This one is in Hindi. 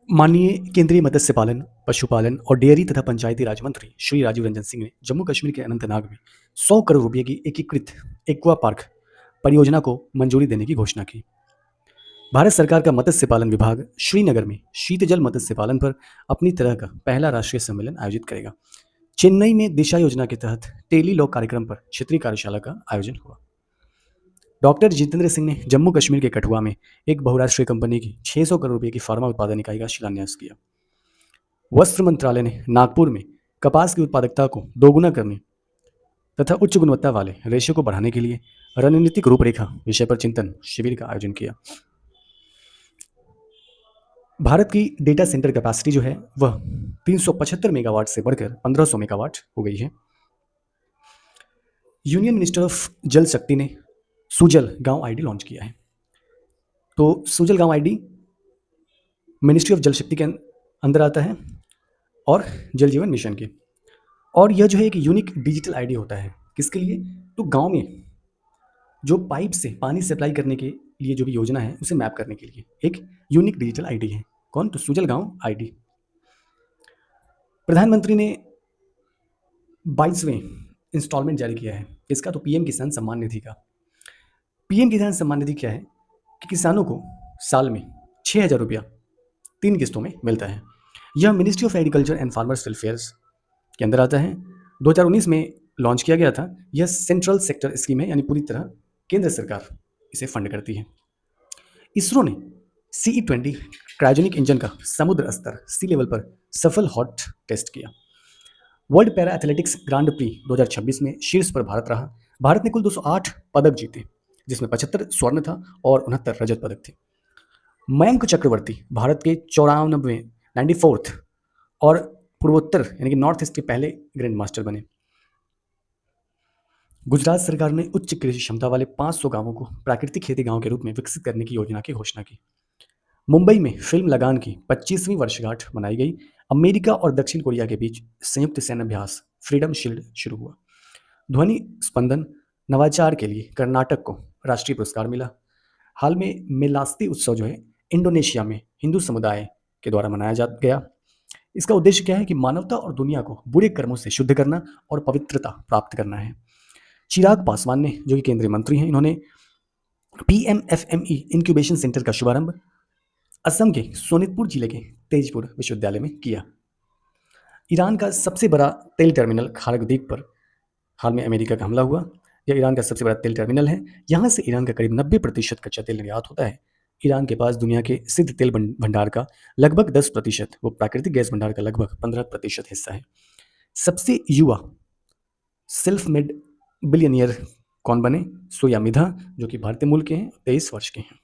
माननीय केंद्रीय मत्स्य पालन, पशुपालन और डेयरी तथा पंचायती राज मंत्री श्री राजीव रंजन सिंह ने जम्मू कश्मीर के अनंतनाग में 100 करोड़ रुपये की एकीकृत एक्वा पार्क परियोजना को मंजूरी देने की घोषणा की। भारत सरकार का मत्स्य पालन विभाग श्रीनगर में शीतजल मत्स्य पालन पर अपनी तरह का पहला राष्ट्रीय सम्मेलन आयोजित करेगा। चेन्नई में दिशा योजना के तहत टेली लॉ कार्यक्रम पर क्षेत्रीय कार्यशाला का आयोजन हुआ। डॉक्टर जितेंद्र सिंह ने जम्मू कश्मीर के कठुआ में एक बहुराष्ट्रीय कंपनी की 600 करोड़ रुपये की फार्मा उत्पादन इकाई का शिलान्यास किया। वस्त्र मंत्रालय ने नागपुर में कपास की उत्पादकता को दोगुना करने तथा उच्च गुणवत्ता वाले रेशे को बढ़ाने के लिए रणनीतिक रूपरेखा विषय पर चिंतन शिविर का आयोजन किया। भारत की डेटा सेंटर कैपेसिटी जो है वह 375 मेगावाट से बढ़कर 1500 मेगावाट हो गई है। यूनियन मिनिस्टर ऑफ जल शक्ति ने सुजल गांव आईडी लॉन्च किया है। तो सुजल गांव आईडी मिनिस्ट्री ऑफ जल शक्ति के अंदर आता है और जल जीवन मिशन के, और यह जो है एक यूनिक डिजिटल आईडी होता है। किसके लिए? तो गांव में जो पाइप से पानी सप्लाई करने के लिए जो भी योजना है उसे मैप करने के लिए एक यूनिक डिजिटल आईडी है। कौन? तो सुजल गांव आईडी। प्रधानमंत्री ने 22वें इंस्टॉलमेंट जारी किया है। इसका? तो पीएम किसान सम्मान निधि का। पीएम किसान सम्मान निधि क्या है कि किसानों को साल में 6,000 रुपया 3 किस्तों में मिलता है। यह ministry of agriculture and farmers welfares के अंदर आता है। 2019 में लॉन्च किया गया था। यह सेंट्रल सेक्टर स्कीम है, यानी पूरी तरह केंद्र सरकार इसे फंड करती है। इसरो ने CE-20 क्रायोजेनिक इंजन का समुद्र स्तर सी लेवल पर सफल हॉट टेस्ट किया। World para athletics grand pre 2026 में शीर्ष पर भारत रहा। भारत ने कुल 208 पदक जीते, जिसमें 75 स्वर्ण था और 69 रजत पदक थे। मयंक चक्रवर्ती भारत के 94th और पूर्वोत्तर यानी कि नॉर्थ ईस्ट के पहले ग्रैंड मास्टर बने। गुजरात सरकार ने उच्च कृषि क्षमता वाले 500 गांवों को प्राकृतिक खेती गांव के रूप में विकसित करने की योजना की घोषणा की। मुंबई में फिल्म लगान की 25वीं वर्षगांठ मनाई गई। अमेरिका और दक्षिण कोरिया के बीच संयुक्त सैन्य अभ्यास फ्रीडम शील्ड शुरू हुआ। ध्वनि स्पंदन नवाचार के लिए कर्नाटक को राष्ट्रीय पुरस्कार मिला। हाल में मेलास्ती उत्सव जो है इंडोनेशिया में हिंदू समुदाय के द्वारा मनाया गया। इसका उद्देश्य क्या है कि मानवता और दुनिया को बुरे कर्मों से शुद्ध करना और पवित्रता प्राप्त करना है। चिराग पासवान ने, जो कि केंद्रीय मंत्री हैं, इन्होंने PMFME इंक्यूबेशन सेंटर का शुभारंभ असम के सोनितपुर जिले के तेजपुर विश्वविद्यालय में किया। ईरान का सबसे बड़ा तेल टर्मिनल खारगद्वीप पर हाल में अमेरिका का हमला हुआ। यह ईरान का सबसे बड़ा तेल टर्मिनल है। यहाँ से ईरान का करीब 90% कच्चा तेल निर्यात होता है। ईरान के पास दुनिया के सिद्ध तेल भंडार का लगभग 10%, वो प्राकृतिक गैस भंडार का लगभग 15% हिस्सा है। सबसे युवा सेल्फ मेड बिलियनियर कौन बने? सोया मिधा, जो कि भारतीय मूल के हैं, 23 वर्ष के हैं।